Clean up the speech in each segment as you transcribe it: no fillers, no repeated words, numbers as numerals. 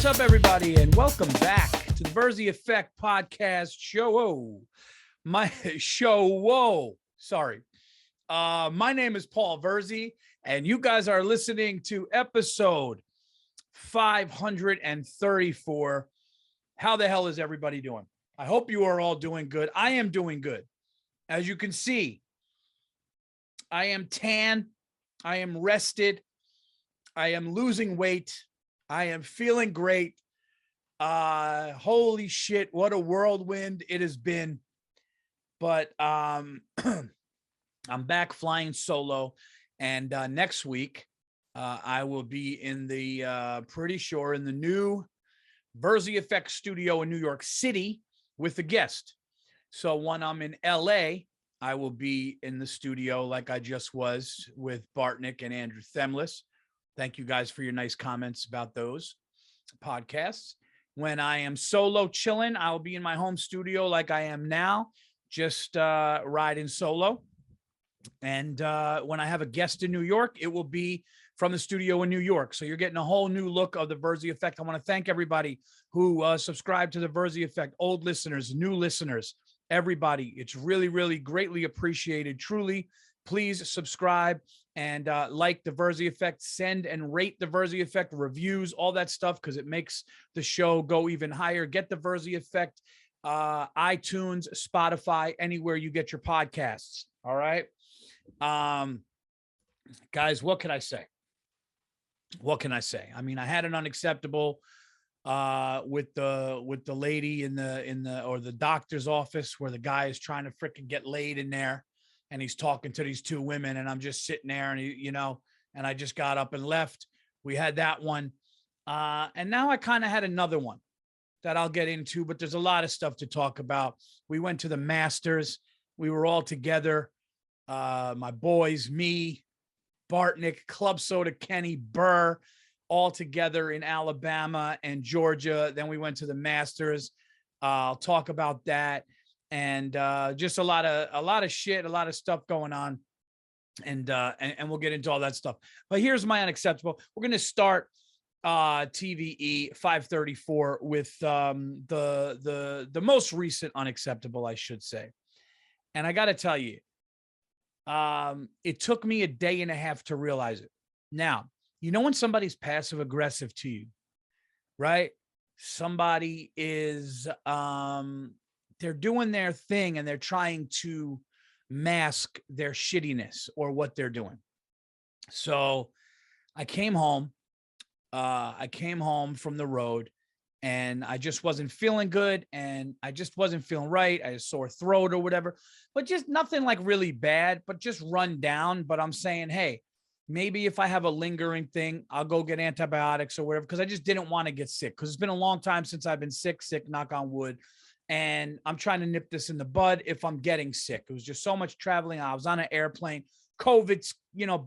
What's up, everybody, and welcome back to the Virzi Effect podcast show. My name is Paul Virzi, and you guys are listening to episode 534. How the hell is everybody doing? I hope you are all doing good. I am doing good. As you can see, I am tan. I am rested. I am losing weight. I am feeling great. Holy shit, what a whirlwind it has been. But I'm back flying solo, and next week I will be in the pretty sure in the new Virzi Effect studio in New York City with a guest. So when I'm in LA, I will be in the studio like I just was with Bartnick and Andrew Themeles. Thank you guys for your nice comments about those podcasts. When I am solo chilling, I'll be in my home studio like I am now, just riding solo. And when I have a guest in New York, it will be from the studio in New York. So you're getting a whole new look of the Virzi Effect. I want to thank everybody who subscribed to the Virzi Effect, old listeners, new listeners, everybody. It's really, really greatly appreciated. Truly, please subscribe and like the Virzi Effect, send and rate the Virzi Effect, reviews, all that stuff, because it makes the show go even higher. Get the Virzi Effect, iTunes, Spotify, anywhere you get your podcasts. All right. Guys, what can I say? What can I say? I mean, I had an unacceptable with the lady in the doctor's office where the guy is trying to freaking get laid in there. And he's talking to these two women, and I'm just sitting there, and and I just got up and left. We had that one. And now I kind of had another one that I'll get into, but there's a lot of stuff to talk about. We went to the Masters. We were all together. My boys, me, Bartnick, Club Soda, Kenny, Burr, all together in Alabama and Georgia. Then we went to the Masters. I'll talk about that. And just a lot of shit, a lot of stuff going on, and we'll get into all that stuff. But here's my unacceptable. We're going to start TVE 534 with the most recent unacceptable, I should say. And I got to tell you, it took me a day and a half to realize it. Now, when somebody's passive aggressive to you, right? Somebody is they're doing their thing and they're trying to mask their shittiness or what they're doing. So I came home from the road, and I just wasn't feeling good, and I just wasn't feeling right. I had a sore throat or whatever, but just nothing like really bad, but just run down. But I'm saying, hey, maybe if I have a lingering thing, I'll go get antibiotics or whatever, because I just didn't want to get sick, because it's been a long time since I've been sick, knock on wood. And I'm trying to nip this in the bud if I'm getting sick. It was just so much traveling. I was on an airplane. COVID's,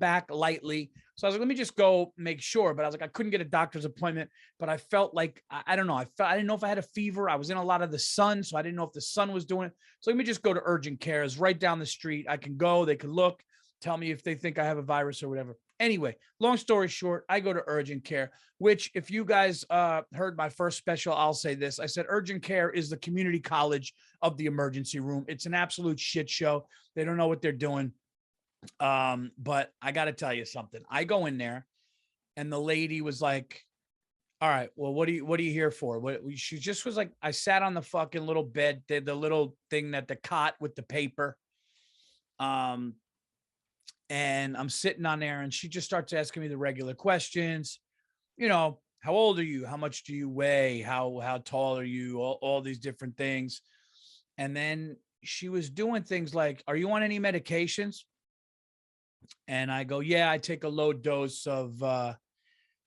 back lightly. So I was like, let me just go make sure. But I was like, I couldn't get a doctor's appointment, but I felt like, I don't know. I didn't know if I had a fever. I was in a lot of the sun, so I didn't know if the sun was doing it. So let me just go to urgent care. It's right down the street. I can go, they can look, tell me if they think I have a virus or whatever. Anyway, long story short, I go to urgent care, which if you guys heard my first special, I'll say this. I said urgent care is the community college of the emergency room. It's an absolute shit show. They don't know what they're doing. But I got to tell you something. I go in there, and the lady was like, all right, well, what are you here for? She just was like, I sat on the fucking little bed, the little thing that the cot with the paper. And I'm sitting on there, and she just starts asking me the regular questions. How old are you? How much do you weigh? How tall are you? All these different things. And then she was doing things like, are you on any medications? And I go, yeah, I take a low dose of, I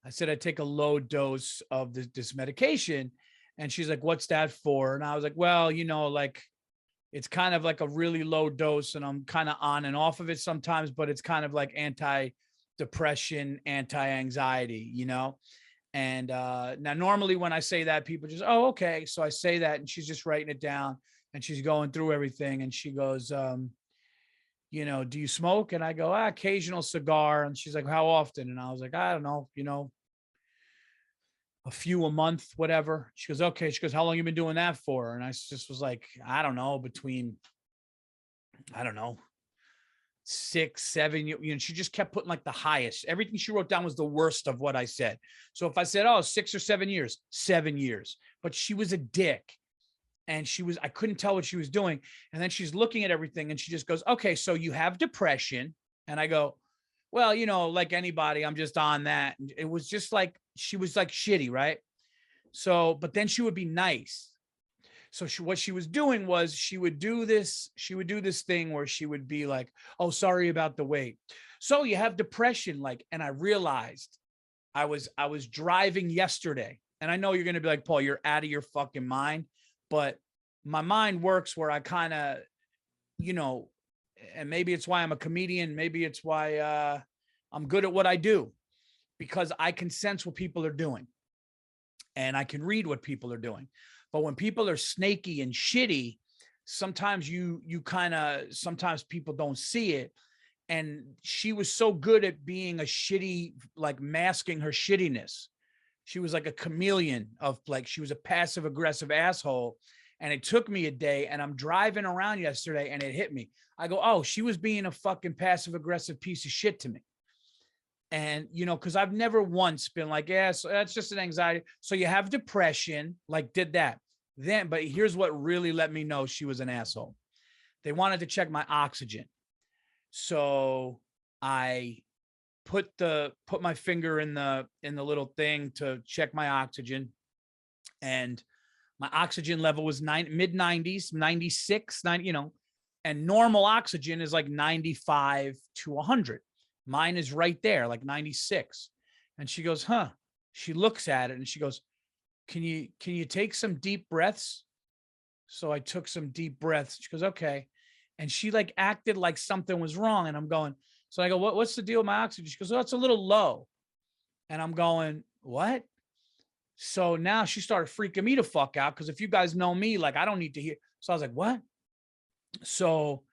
take a low dose of this medication. And she's like, what's that for? And I was like, well, like, it's kind of like a really low dose, and I'm kind of on and off of it sometimes, but it's kind of like anti-depression, anti-anxiety, And now normally when I say that, people just, oh, okay. So I say that, and she's just writing it down, and she's going through everything. And she goes, do you smoke? And I go, occasional cigar. And she's like, how often? And I was like, I don't know, a few a month, whatever. She goes, okay. She goes, how long you been doing that for? And I just was like, I don't know, I don't know, 6, 7, she just kept putting like the highest. Everything she wrote down was the worst of what I said. So if I said, oh, 6 or 7 years, 7 years, but she was a dick. And I couldn't tell what she was doing. And then she's looking at everything and she just goes, okay, so you have depression. And I go, well, like anybody, I'm just on that. And it was just like, she was like shitty. Right. So, but then she would be nice. So what she was doing was she would do this thing where she would be like, oh, sorry about the wait. So you have depression. Like, and I realized I was driving yesterday, and I know you're going to be like, Paul, you're out of your fucking mind. But my mind works where I kind of, and maybe it's why I'm a comedian. Maybe it's why I'm good at what I do, because I can sense what people are doing and I can read what people are doing. But when people are snaky and shitty, sometimes sometimes people don't see it. And she was so good at being a shitty, like masking her shittiness. She was like a chameleon of like, she was a passive aggressive asshole. And it took me a day, and I'm driving around yesterday and it hit me. I go, oh, she was being a fucking passive aggressive piece of shit to me. And, cause I've never once been like, yeah, so that's just an anxiety. So you have depression, like did that then, but here's what really let me know she was an asshole. They wanted to check my oxygen. So I put my finger in the little thing to check my oxygen, and my oxygen level was mid 90s, 96, 90, and normal oxygen is like 95 to 100. Mine is right there, like 96. And she goes, huh? She looks at it and she goes, can you take some deep breaths? So I took some deep breaths. She goes, okay. And she like acted like something was wrong. And I'm going, so I go, what's the deal with my oxygen? She goes, oh, it's a little low. And I'm going, what? So now she started freaking me the fuck out. Cause if you guys know me, like I don't need to hear. So I was like, what? So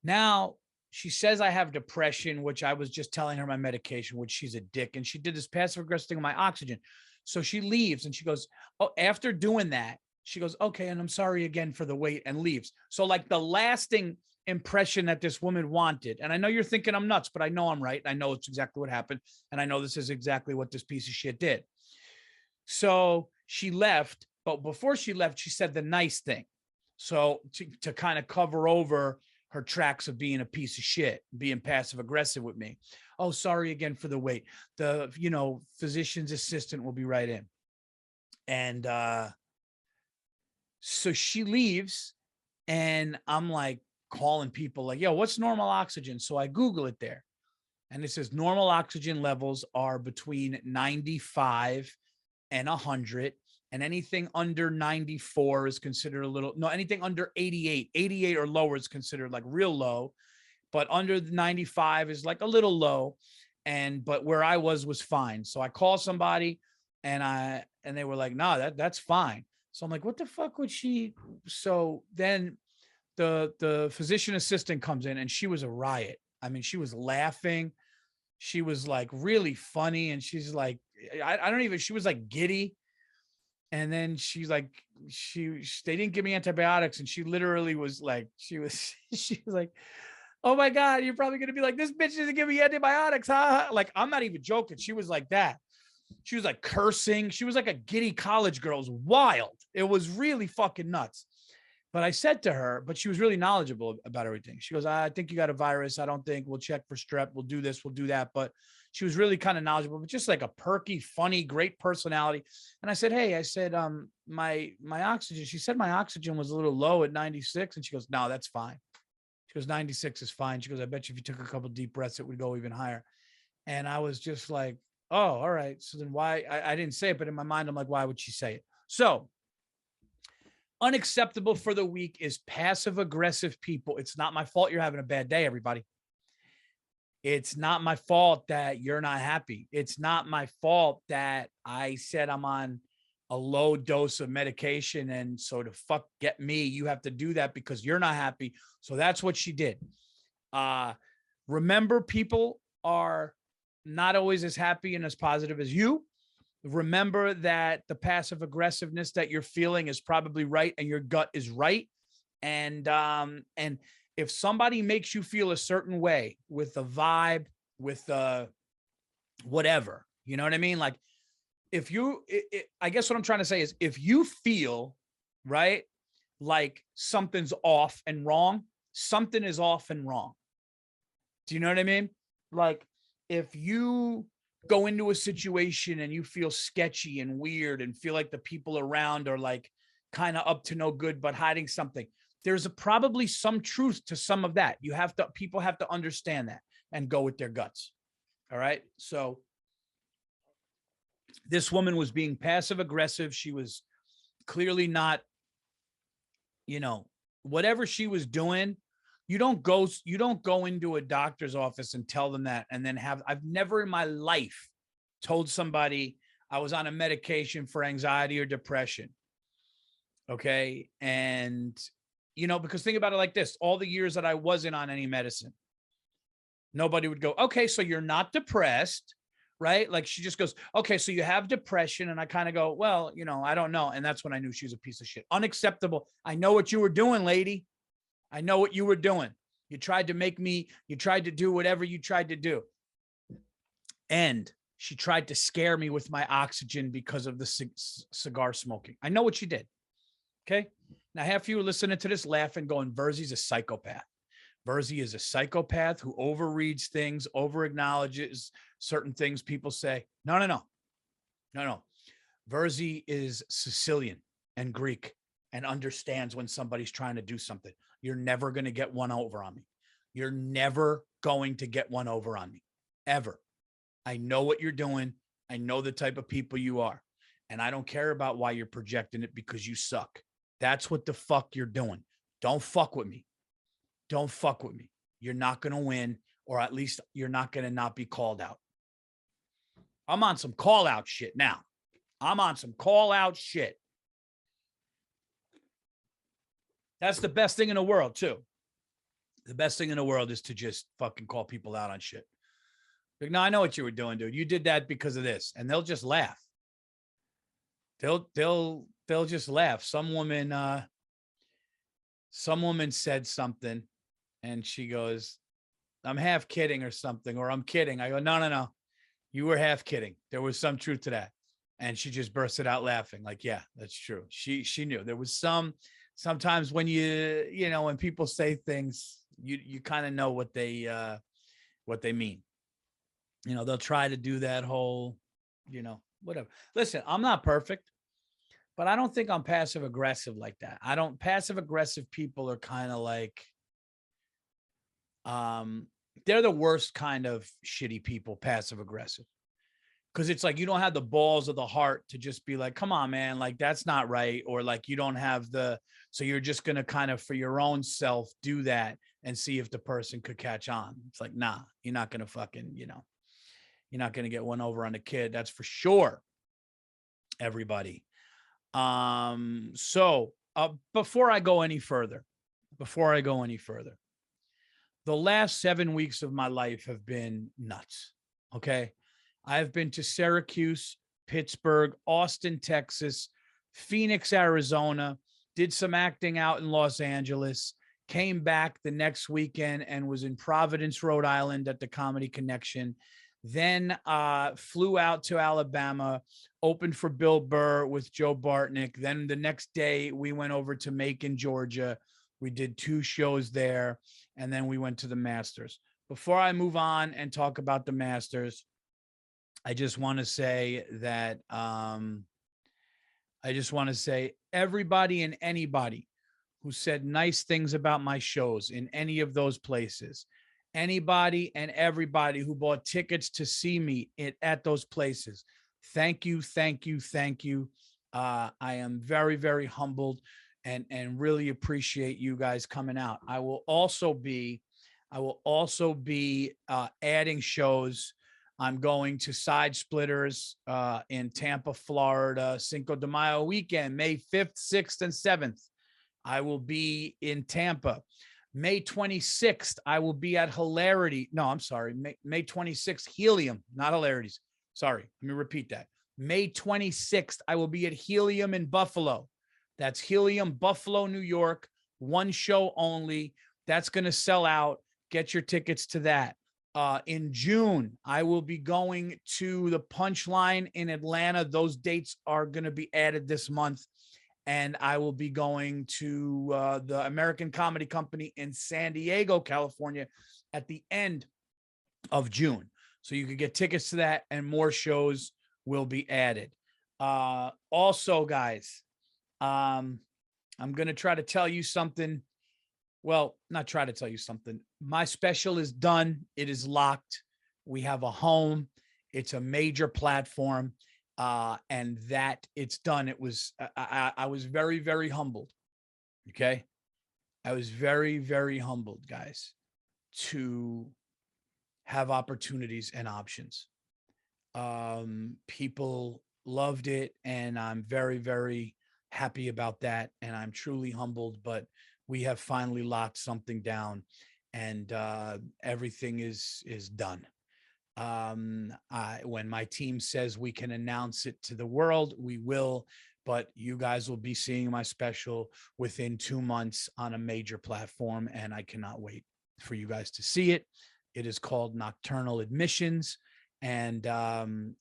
now she says I have depression, which I was just telling her my medication, which she's a dick. And she did this passive aggressive thing with my oxygen. So she leaves and she goes, oh, after doing that, she goes, okay, and I'm sorry again for the wait, and leaves. So like the lasting impression that this woman wanted, and I know you're thinking I'm nuts, but I know I'm right. I know it's exactly what happened. And I know this is exactly what this piece of shit did. So she left, but before she left, she said the nice thing. So to kind of cover over her tracks of being a piece of shit, being passive aggressive with me. Oh, sorry again for the wait. The, physician's assistant will be right in. And so she leaves, and I'm like calling people like, yo, what's normal oxygen? So I Google it there, and it says normal oxygen levels are between 95 and 100. And anything under 94 is considered anything under 88 or lower is considered like real low, but under the 95 is like a little low. But where I was fine. So I call somebody, and they were like, no, that's fine. So I'm like, what the fuck would she? So then the physician assistant comes in, and she was a riot. I mean, she was laughing. She was like really funny. And she's like, she was like giddy. And then she's like, they didn't give me antibiotics. And she literally was like, she was like, oh my God, you're probably going to be like, this bitch doesn't give me antibiotics. Huh? Like, I'm not even joking. She was like that. She was like cursing. She was like a giddy college girl. It was wild. It was really fucking nuts. But I said to her, but she was really knowledgeable about everything. She goes, I think you got a virus. I don't think. We'll check for strep. We'll do this. We'll do that. But she was really kind of knowledgeable, but just like a perky, funny, great personality. And I said, hey, my oxygen. She said my oxygen was a little low at 96. And she goes, no, that's fine. She goes, 96 is fine. She goes, I bet you if you took a couple deep breaths, it would go even higher. And I was just like, oh, all right. So then why? I didn't say it, but in my mind, I'm like, why would she say it? So unacceptable for the week is passive aggressive people. It's not my fault you're having a bad day, everybody. It's not my fault that you're not happy. It's not my fault that I said I'm on a low dose of medication, and so to fuck get me, you have to do that because you're not happy. So that's what she did. Remember, people are not always as happy and as positive as you. remember that the passive aggressiveness that you're feeling is probably right and your gut is right. And if somebody makes you feel a certain way with the vibe, with the whatever, you know what I mean? Like if you, I guess what I'm trying to say is if you feel right, like something's off and wrong, something is off and wrong. Do you know what I mean? Like if you go into a situation and you feel sketchy and weird and feel like the people around are like kind of up to no good, but hiding something, there's probably some truth to some of that. People have to understand that and go with their guts. All right. So this woman was being passive aggressive. She was clearly not, whatever she was doing. You don't go into a doctor's office and tell them that. And then I've never in my life told somebody I was on a medication for anxiety or depression. Okay. And, because think about it like this, all the years that I wasn't on any medicine, nobody would go, okay, so you're not depressed, right? Like she just goes, okay, so you have depression. And I kind of go, well, I don't know. And that's when I knew she was a piece of shit. Unacceptable. I know what you were doing, lady. I know what you were doing. You tried to do whatever you tried to do. And she tried to scare me with my oxygen because of the cigar smoking. I know what she did. Okay. Now, half of you are listening to this laughing, going, Virzi's a psychopath. Virzi is a psychopath who overreads things, over acknowledges certain things people say. No. Virzi is Sicilian and Greek and understands when somebody's trying to do something. You're never going to get one over on me. You're never going to get one over on me, ever. I know what you're doing. I know the type of people you are. And I don't care about why you're projecting it because you suck. That's what the fuck you're doing. Don't fuck with me. Don't fuck with me. You're not going to win, or at least you're not going to not be called out. I'm on some call out shit now. I'm on some call out shit. That's the best thing in the world, too. The best thing in the world is to just fucking call people out on shit. Like, no, I know what you were doing, dude. You did that because of this. And they'll just laugh. They'll just laugh. Some woman said something and she goes, I'm half kidding or something, or I'm kidding. I go, no. You were half kidding. There was some truth to that. And she just bursted out laughing. Like, yeah, that's true. She knew there was sometimes when when people say things, you kind of know what they mean. They'll try to do that whole, whatever. Listen, I'm not perfect, but I don't think I'm passive aggressive like that. Passive aggressive people are kind of like, they're the worst kind of shitty people, passive aggressive. Cause it's like, you don't have the balls of the heart to just be like, come on, man, like that's not right. Or like, you don't have so you're just going to kind of for your own self do that and see if the person could catch on. It's like, nah, you're not going to fucking, you're not going to get one over on the kid. That's for sure. Everybody. So before I go any further, the last 7 weeks of my life have been nuts. Okay. I've been to Syracuse, Pittsburgh, Austin, Texas, Phoenix, Arizona, did some acting out in Los Angeles, came back the next weekend and was in Providence, Rhode Island at the Comedy Connection. Then flew out to Alabama, opened for Bill Burr with Joe Bartnick. Then the next day we went over to Macon, Georgia. We did 2 shows there, and then we went to the Masters. Before I move on and talk about the Masters, I just want to say that everybody and anybody who said nice things about my shows in any of those places, anybody and everybody who bought tickets to see me at those places, thank you. I am very, very humbled and really appreciate you guys coming out. I will also be adding shows. I'm going to Side Splitters in Tampa, Florida, Cinco de Mayo weekend, May 5th, 6th, and 7th. I will be in Tampa. May 26th, I will be at Hilarity. No, I'm sorry. May 26th, Helium, not Hilarities. Sorry. Let me repeat that. May 26th, I will be at Helium in Buffalo. That's Helium, Buffalo, New York. One show only. That's going to sell out. Get your tickets to that. In June, I will be going to the Punchline in Atlanta. Those dates are going to be added this month. And I will be going to the American Comedy Company in San Diego, California at the end of June. So you could get tickets to that, and more shows will be added. Also, guys, I'm going to try to tell you something. Well, not try to tell you something. My special is done. It is locked. We have a home. It's a major platform. And that it's done. It was, I was very, very humbled. Okay. I was very, very humbled, guys, to have opportunities and options. People loved it, and I'm very, very happy about that. And I'm truly humbled, but we have finally locked something down, and everything is done. When my team says we can announce it to the world, we will, but you guys will be seeing my special within 2 months on a major platform, and I cannot wait for you guys to see it. It is called Nocturnal Admissions, and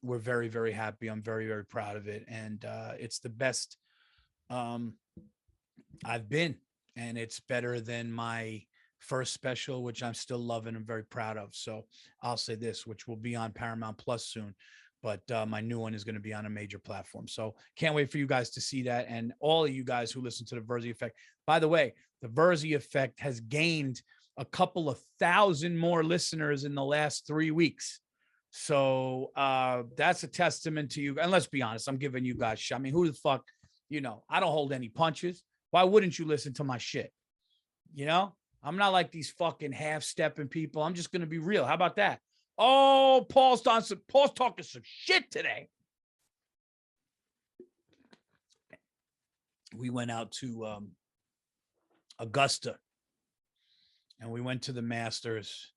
we're very, very happy. I'm very, very proud of it, and it's the best I've been, and it's better than my first special, which I'm still loving and very proud of. So I'll say this, which will be on Paramount Plus soon, but my new one is going to be on a major platform. So can't wait for you guys to see that. And all of you guys who listen to the Virzi Effect, by the way, the Virzi Effect has gained a couple of thousand more listeners in the last 3 weeks. So that's a testament to you. And let's be honest, I'm giving you guys shit. I mean, who the fuck, I don't hold any punches. Why wouldn't you listen to my shit? I'm not like these fucking half-stepping people. I'm just going to be real. How about that? Oh, Paul's talking some shit today. We went out to Augusta, and we went to the Masters.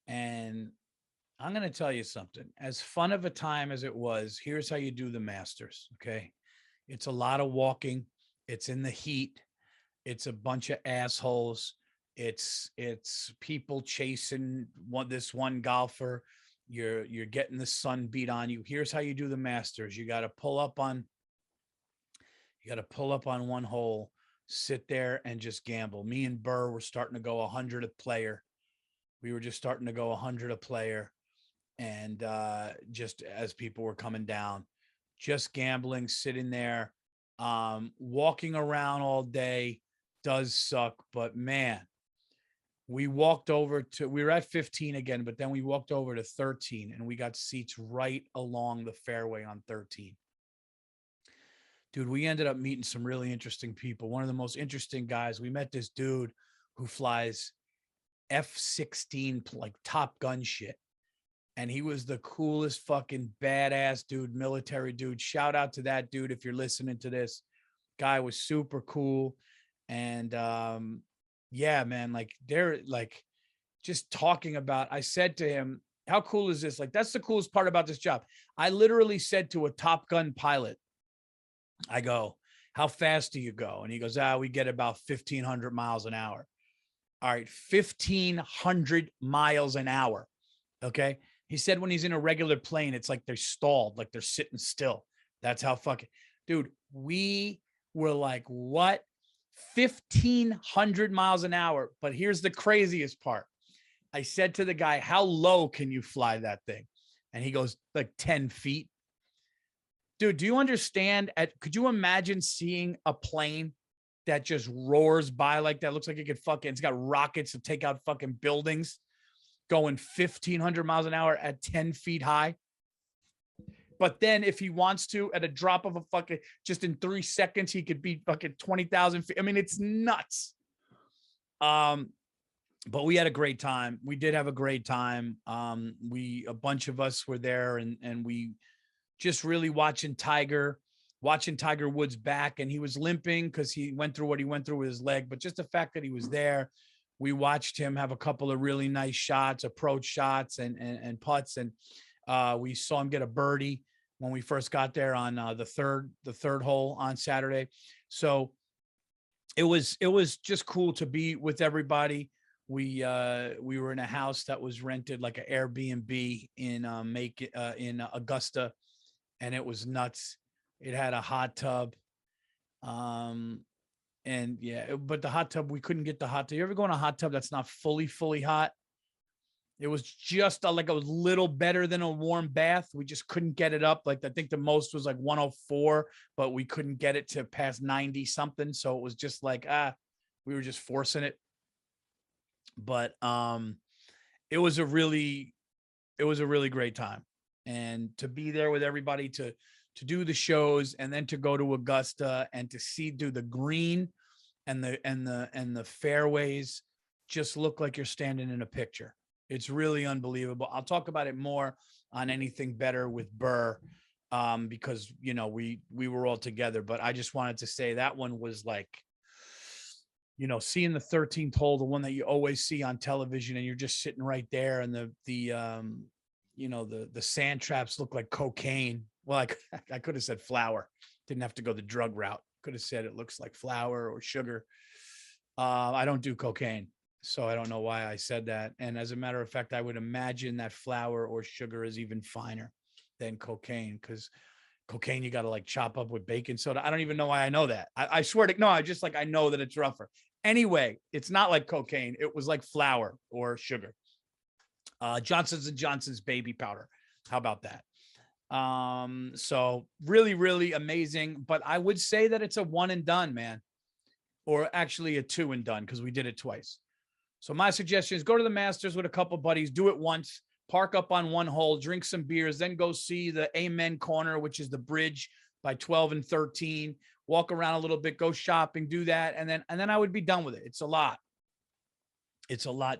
And I'm going to tell you something. As fun of a time as it was, here's how you do the Masters, okay? It's a lot of walking. It's in the heat. It's a bunch of assholes. It's people chasing this one golfer. You're getting the sun beat on you. Here's how you do the Masters. You got to pull up on one hole, sit there and just gamble. Me and Burr were starting to go 100 a player. We were just starting to go 100 a player. And just as people were coming down, just gambling, sitting there, walking around all day does suck. But man, we were at 15 again, but then we walked over to 13, and we got seats right along the fairway on 13. Dude, we ended up meeting some really interesting people. One of the most interesting guys, we met this dude who flies F-16, like Top Gun shit. And he was the coolest fucking badass dude, military dude. Shout out to that dude if you're listening to this. Guy was super cool. And yeah, man, like they're like just talking about, I said to him, how cool is this? Like, that's the coolest part about this job. I literally said to a Top Gun pilot, I go, how fast do you go? And he goes, we get about 1,500 miles an hour. All right, 1,500 miles an hour. Okay. He said when he's in a regular plane, it's like they're stalled, like they're sitting still. That's how fucking, dude, we were like, what? 1,500 miles an hour. But here's the craziest part. I said to the guy, how low can you fly that thing? And he goes, like 10 feet. Dude, do you understand? Could you imagine seeing a plane that just roars by like that? Looks like it could it's got rockets to take out fucking buildings, going 1,500 miles an hour at 10 feet high. But then if he wants to, at a drop of a fucking, just in 3 seconds, he could be fucking 20,000 feet. I mean, it's nuts. But we had a great time. We did have a great time. A bunch of us were there, and we just really watching Tiger Woods back, and he was limping because he went through what he went through with his leg. But just the fact that he was there, we watched him have a couple of really nice shots, approach shots and putts. And we saw him get a birdie when we first got there on the third hole on Saturday. So it was just cool to be with everybody. We were in a house that was rented like an Airbnb in Augusta, and it was nuts. It had a hot tub. And yeah, but the hot tub, we couldn't get the hot tub. You ever go in a hot tub that's not fully hot? It was just like a little better than a warm bath. We just couldn't get it up. Like I think the most was like 104, but we couldn't get it to past 90 something. So it was just like, we were just forcing it. But it was a really great time. And to be there with everybody to do the shows, and then to go to Augusta and to do the green and the fairways just look like you're standing in a picture. It's really unbelievable. I'll talk about it more on Anything Better with Burr, because, you know, we were all together, but I just wanted to say that one was like, you know, seeing the 13th hole, the one that you always see on television, and you're just sitting right there, and the sand traps look like cocaine. Well, I could have said flour. Didn't have to go the drug route. Could have said it looks like flour or sugar. I don't do cocaine, so I don't know why I said that. And as a matter of fact, I would imagine that flour or sugar is even finer than cocaine, because cocaine you got to like chop up with baking soda. I don't even know why I know that. I swear to no, I know that it's rougher. Anyway, it's not like cocaine. It was like flour or sugar. Johnson's & Johnson's baby powder. How about that? So really amazing, but I would say that it's a one and done, man, or actually a two and done, because we did it twice. So my suggestion is go to the Masters with a couple buddies, do it once, park up on one hole, drink some beers, then go see the Amen Corner, which is the bridge by 12 and 13, walk around a little bit, go shopping, do that. And then I would be done with it. It's a lot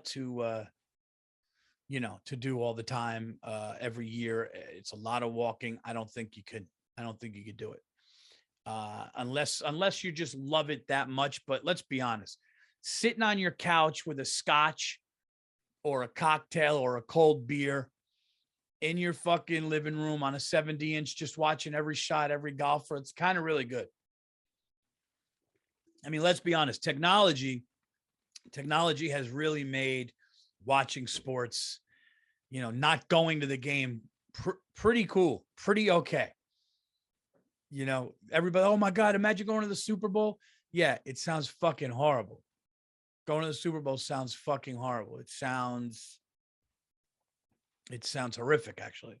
to, to do all the time, every year. It's a lot of walking. I don't think you could do it. Unless you just love it that much. But let's be honest, sitting on your couch with a scotch or a cocktail or a cold beer in your fucking living room on a 70-inch, just watching every shot, every golfer, it's kind of really good. I mean, let's be honest, technology has really made watching sports, not going to the game pretty cool, pretty okay. Everybody, oh my God, imagine going to the Super Bowl. Yeah, it sounds fucking horrible. Going to the Super Bowl sounds fucking horrible. It sounds horrific, actually.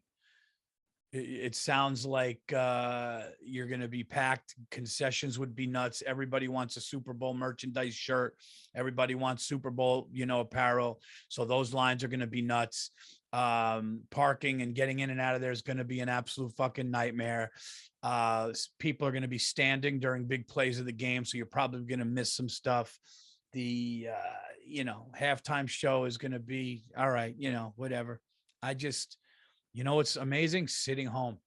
It sounds like you're going to be packed. Concessions would be nuts. Everybody wants a Super Bowl merchandise shirt. Everybody wants Super Bowl, apparel. So those lines are going to be nuts. Parking and getting in and out of there is going to be an absolute fucking nightmare. People are going to be standing during big plays of the game, so you're probably going to miss some stuff. The halftime show is going to be all right, whatever. It's amazing sitting home.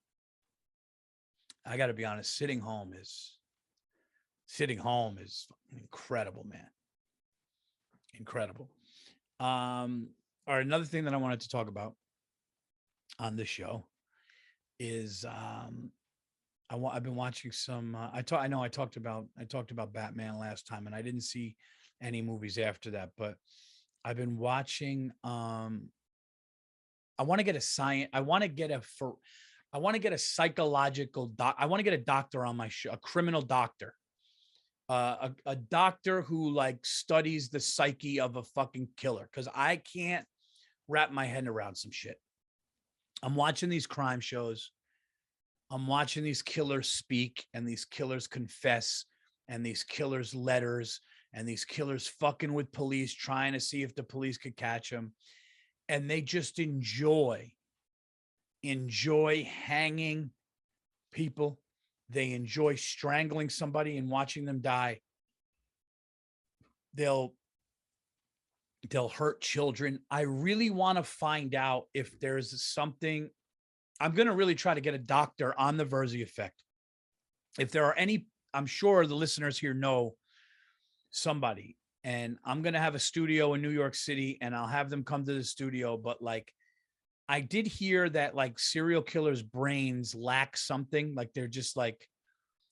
I got to be honest, sitting home is incredible, man. Incredible. All right, another thing that I wanted to talk about on this show is I've been watching some I talked about Batman last time, and I didn't see any movies after that, but I've been watching I want to get a psychological I want to get a doctor on my show, a criminal doctor. A doctor who like studies the psyche of a fucking killer, because I can't wrap my head around some shit. I'm watching these crime shows. I'm watching these killers speak, and these killers confess, and these killers' letters, and these killers fucking with police, trying to see if the police could catch them. And they just enjoy hanging people. They enjoy strangling somebody and watching them die. They'll hurt children. I really want to find out if there's something. I'm going to really try to get a doctor on the Virzi effect. If there are any, I'm sure the listeners here know somebody, and I'm going to have a studio in New York City, and I'll have them come to the studio. But like, I did hear that like serial killers' brains lack something. Like they're just like,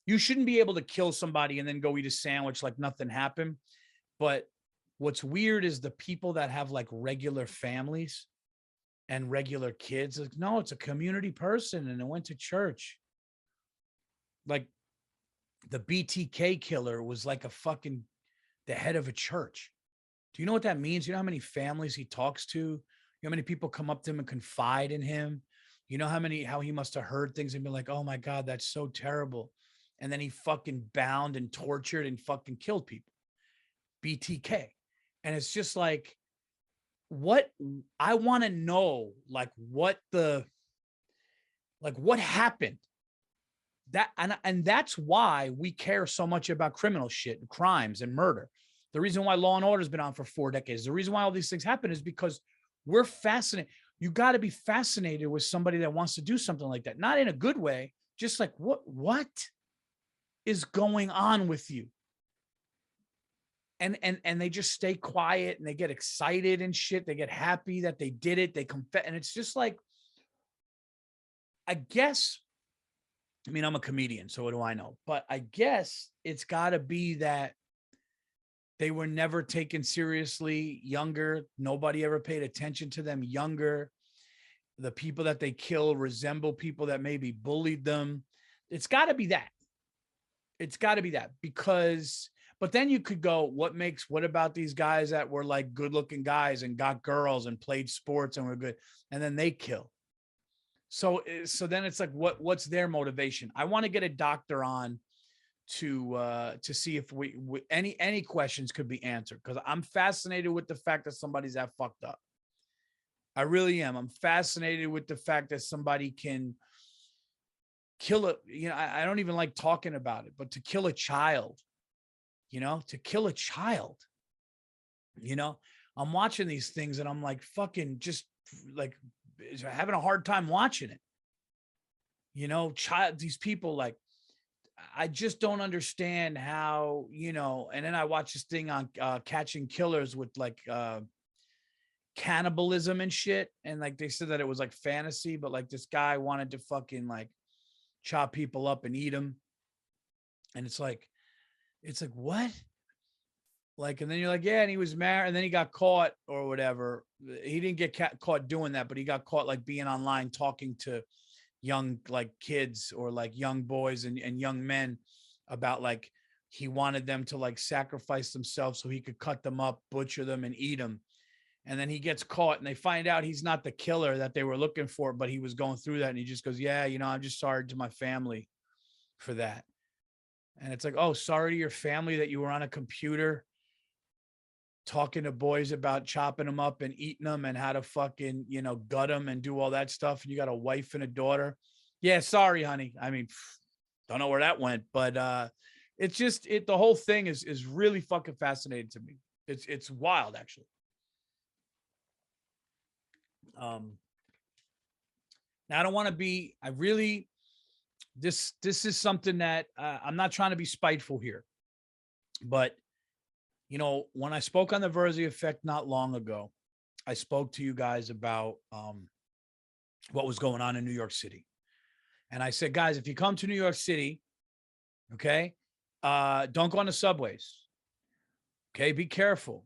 you shouldn't be able to kill somebody and then go eat a sandwich like nothing happened. But what's weird is the people that have like regular families and regular kids. Like, no, it's a community person and it went to church. Like the BTK killer was like a fucking the head of a church. Do you know what that means? You know how many families he talks to? You know how many people come up to him and confide in him? You know how he must have heard things and been like, oh my God, that's so terrible. And then he fucking bound and tortured and fucking killed people. BTK. And it's just like, what I want to know, like what happened? That and that's why we care so much about criminal shit and crimes and murder. The reason why Law and Order has been on for 4 decades, the reason why all these things happen is because we're fascinated. You got to be fascinated with somebody that wants to do something like that, not in a good way, just like what is going on with you? And they just stay quiet and they get excited and shit. They get happy that they did it. They confess, and it's just like, I guess. I mean, I'm a comedian, so what do I know? But I guess it's got to be that they were never taken seriously younger. Nobody ever paid attention to them younger. The people that they kill resemble people that maybe bullied them. It's got to be that. It's got to be that because, but then you could go, what about these guys that were like good looking guys and got girls and played sports and were good, and then they kill. So then it's like, what's their motivation? I want to get a doctor on to see if we any questions could be answered, because I'm fascinated with the fact that somebody's that fucked up. I really am. I'm fascinated with the fact that somebody can kill a, I don't even like talking about it, but to kill a child, to kill a child, I'm watching these things and I'm like fucking just like having a hard time watching it. These people, like, I just don't understand how, and then I watched this thing on catching killers with like cannibalism and shit. And like, they said that it was like fantasy, but like this guy wanted to fucking like chop people up and eat them. And it's like, what? Like, and then you're like, yeah, and he was married and then he got caught or whatever. He didn't get caught doing that, but he got caught like being online talking to young like kids or like young boys and young men about like he wanted them to like sacrifice themselves so he could cut them up, butcher them and eat them. And then he gets caught and they find out he's not the killer that they were looking for, but he was going through that. And he just goes, yeah, I'm just sorry to my family for that. And it's like, oh, sorry to your family that you were on a computer talking to boys about chopping them up and eating them and how to fucking, gut them and do all that stuff. And you got a wife and a daughter. Yeah. Sorry, honey. I mean, don't know where that went, but it's just, the whole thing is really fucking fascinating to me. It's wild, actually. Now I don't want to be, this is something that I'm not trying to be spiteful here, but when I spoke on the Virzi effect not long ago, I spoke to you guys about what was going on in New York City. And I said, guys, if you come to New York City, okay, don't go on the subways. Okay, be careful.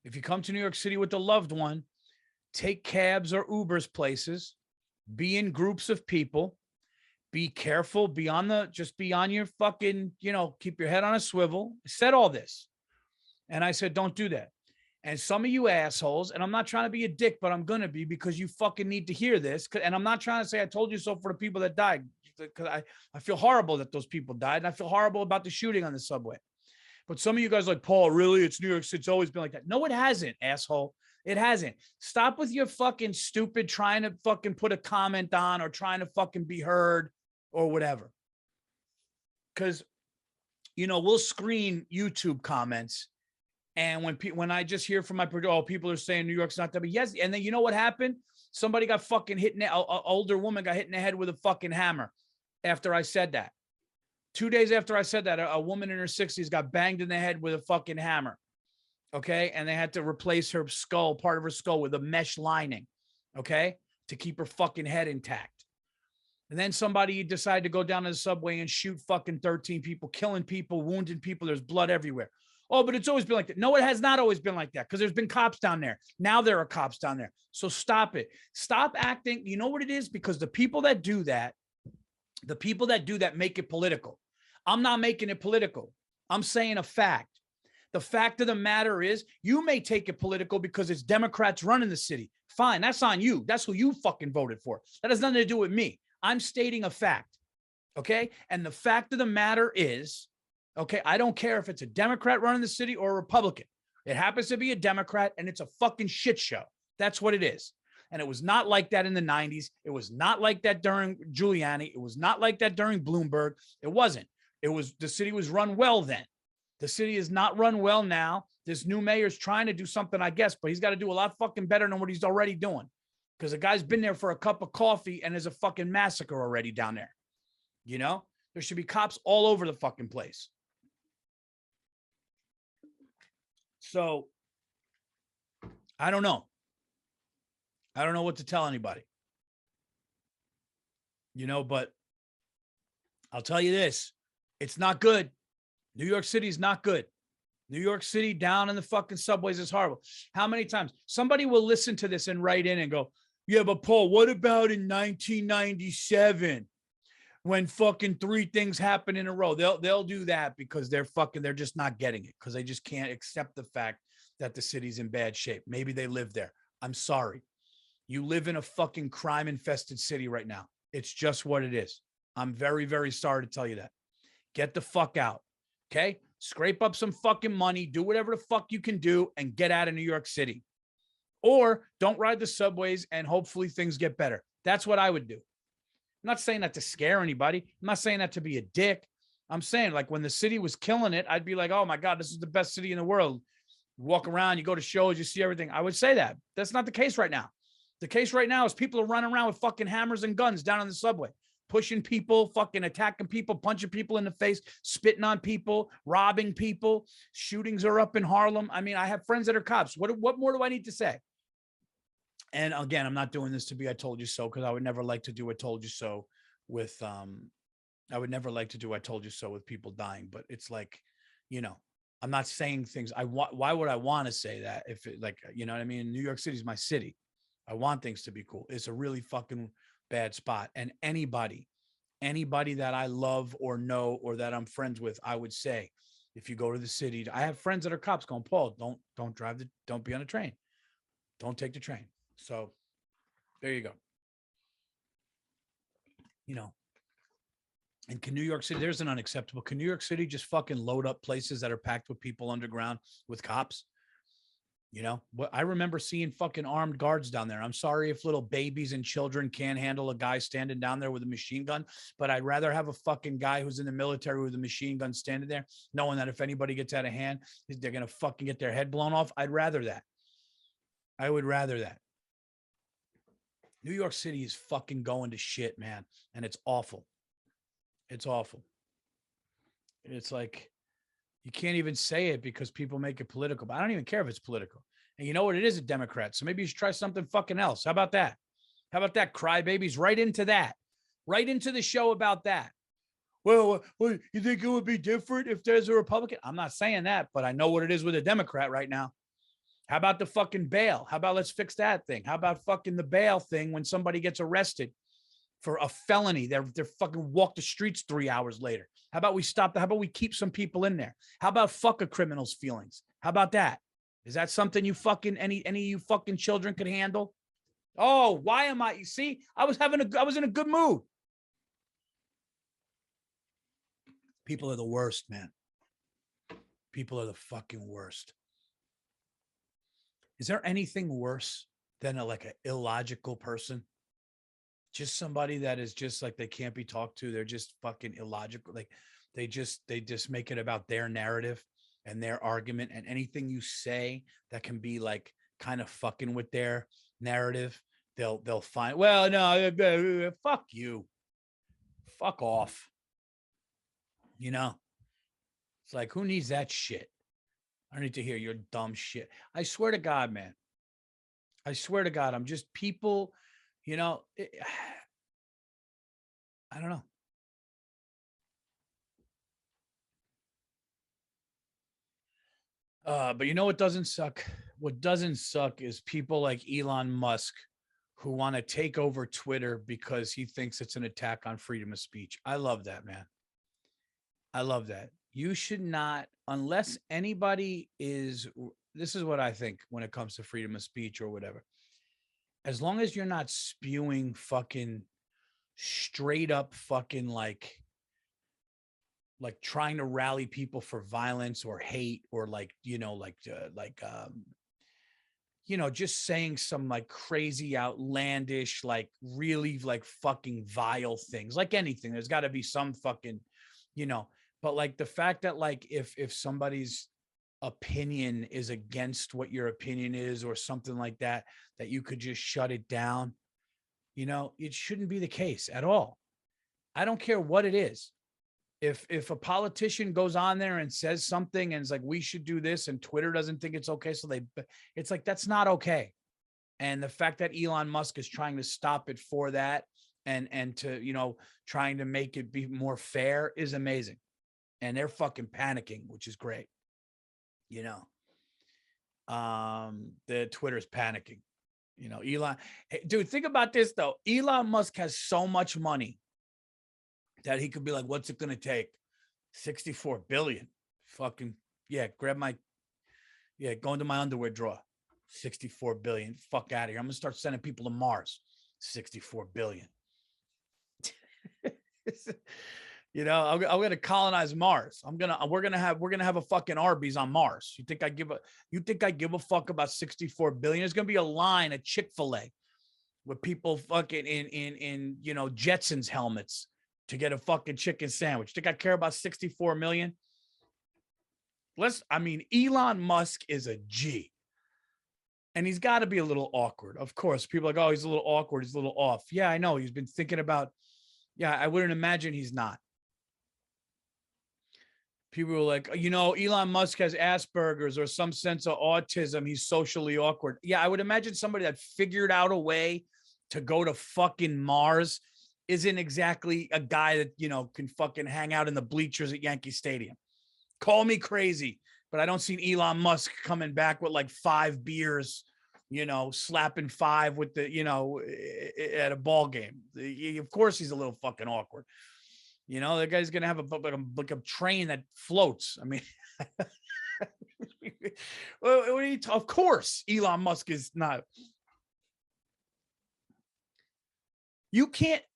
If you come to New York City with a loved one, take cabs or Ubers places, be in groups of people, be careful, be on your fucking, keep your head on a swivel. I said all this. And I said, don't do that. And some of you assholes, and I'm not trying to be a dick, but I'm going to be, because you fucking need to hear this. And I'm not trying to say I told you so for the people that died, because I feel horrible that those people died. And I feel horrible about the shooting on the subway. But some of you guys are like, Paul, really? It's New York City. It's always been like that. No, it hasn't, asshole. It hasn't. Stop with your fucking stupid trying to fucking put a comment on or trying to fucking be heard or whatever. Because, we'll screen YouTube comments. And when I just hear from my producer, people are saying New York's not that, but yes. And then you know what happened? Somebody got fucking hit. An older woman got hit in the head with a fucking hammer after I said that. 2 days after I said that, a woman in her 60s got banged in the head with a fucking hammer. Okay. And they had to replace her skull, part of her skull, with a mesh lining. Okay. to keep her fucking head intact. And then somebody decided to go down to the subway and shoot fucking 13 people, killing people, wounding people. There's blood everywhere. Oh, but it's always been like that. No, it has not always been like that because there's been cops down there. Now there are cops down there. So stop it. Stop acting. You know what it is? Because the people that do that make it political. I'm not making it political. I'm saying a fact. The fact of the matter is you may take it political because it's Democrats running the city. Fine. That's on you. That's who you fucking voted for. That has nothing to do with me. I'm stating a fact. Okay. And the fact of the matter is, okay, I don't care if it's a Democrat running the city or a Republican. It happens to be a Democrat and it's a fucking shit show. That's what it is. And it was not like that in the 90s. It was not like that during Giuliani. It was not like that during Bloomberg. It wasn't. The city was run well then. The city is not run well now. This new mayor's trying to do something, I guess, but he's got to do a lot fucking better than what he's already doing. Because the guy's been there for a cup of coffee and there's a fucking massacre already down there. You know, there should be cops all over the fucking place. So I don't know. I don't know what to tell anybody. You know, but I'll tell you this. It's not good. New York City is not good. New York City down in the fucking subways is horrible. How many times somebody will listen to this and write in and go, yeah, but Paul, what about in 1997 when fucking 3 things happen in a row? They'll do that because they're just not getting it because they just can't accept the fact that the city's in bad shape. Maybe they live there. I'm sorry. You live in a fucking crime infested city right now. It's just what it is. I'm very, very sorry to tell you that. Get the fuck out. Okay. Scrape up some fucking money, do whatever the fuck you can do and get out of New York City. Or don't ride the subways and hopefully things get better. That's what I would do. I'm not saying that to scare anybody. I'm not saying that to be a dick. I'm saying like when the city was killing it, I'd be like, oh my God, this is the best city in the world. You walk around, you go to shows, you see everything. I would say that. That's not the case right now. The case right now is people are running around with fucking hammers and guns down on the subway, pushing people, fucking attacking people, punching people in the face, spitting on people, robbing people. Shootings are up in Harlem. I mean, I have friends that are cops. What more do I need to say? And again, I'm not doing this to be I told you so, because I would never like to do I told you so with I would never like to do I told you so with people dying. But it's like, you know, I'm not saying things. Why would I want to say that if it, like, you know what I mean? New York City is my city. I want things to be cool. It's a really fucking bad spot. And anybody that I love or know or that I'm friends with, I would say, if you go to the city, I have friends that are cops going, Paul, don't be on a train. Don't take the train. So there you go. You know, and can New York City, there's an unacceptable. Can New York City just fucking load up places that are packed with people underground with cops? You know, what I remember seeing fucking armed guards down there. I'm sorry if little babies and children can't handle a guy standing down there with a machine gun, but I'd rather have a fucking guy who's in the military with a machine gun standing there, knowing that if anybody gets out of hand, they're going to fucking get their head blown off. I'd rather that. I would rather that. New York City is fucking going to shit, man. And it's awful. It's awful. It's like, you can't even say it because people make it political, but I don't even care if it's political. And you know what? It is a Democrat. So maybe you should try something fucking else. How about that? How about that? Crybabies right into that, right into the show about that. Well, you think it would be different if there's a Republican? I'm not saying that, but I know what it is with a Democrat right now. How about the fucking bail? How about let's fix that thing? How about fucking the bail thing when somebody gets arrested for a felony? They're fucking walk the streets 3 hours later. How about we stop that? How about we keep some people in there? How about fuck a criminal's feelings? How about that? Is that something you fucking, any of you fucking children could handle? Oh, why am I? You see, I was in a good mood. People are the worst, man. People are the fucking worst. Is there anything worse than like an illogical person? Just somebody that is just like, they can't be talked to. They're just fucking illogical. Like they just make it about their narrative and their argument, and anything you say that can be like kind of fucking with their narrative, they'll find, well, no, fuck you. Fuck off. You know, it's like, who needs that shit? I don't need to hear your dumb shit. I swear to God, man. I swear to God, I'm just people, You know, I don't know. But you know what doesn't suck? What doesn't suck is people like Elon Musk who want to take over Twitter because he thinks it's an attack on freedom of speech. I love that, man. I love that. You should not, unless anybody is, this is what I think when it comes to freedom of speech or whatever. As long as you're not spewing fucking straight up fucking like trying to rally people for violence or hate or like, just saying some like crazy, outlandish, like really like fucking vile things, like anything. There's got to be some fucking, you know, but like the fact that like if somebody's opinion is against what your opinion is or something like that, that you could just shut it down, it shouldn't be the case at all. I don't care what it is. If a politician goes on there and says something and it's like, we should do this, and Twitter doesn't think it's okay, so it's like, that's not okay. And the fact that Elon Musk is trying to stop it for that and to, trying to make it be more fair is amazing. And they're fucking panicking, which is great. The Twitter's panicking. Elon, hey, dude, think about this though. Elon Musk has so much money that he could be like, what's it going to take? 64 billion. Fucking, yeah, go into my underwear drawer. 64 billion. Fuck out of here. I'm going to start sending people to Mars. 64 billion. I'm going to colonize Mars. We're going to have a fucking Arby's on Mars. You think I give a fuck about 64 billion? There's going to be a line at Chick-fil-A with people fucking in Jetsons helmets to get a fucking chicken sandwich. Think I care about 64 million? Elon Musk is a G. And he's got to be a little awkward. Of course, people are like, oh, he's a little awkward. He's a little off. Yeah, I know. He's been thinking about, I wouldn't imagine he's not. People are like, Elon Musk has Asperger's or some sense of autism. He's socially awkward. Yeah, I would imagine somebody that figured out a way to go to fucking Mars isn't exactly a guy that, can fucking hang out in the bleachers at Yankee Stadium. Call me crazy, but I don't see Elon Musk coming back with like 5 beers, slapping 5 with at a ball game. Of course he's a little fucking awkward. The guy's going to have a train that floats. I mean, of course Elon Musk is not.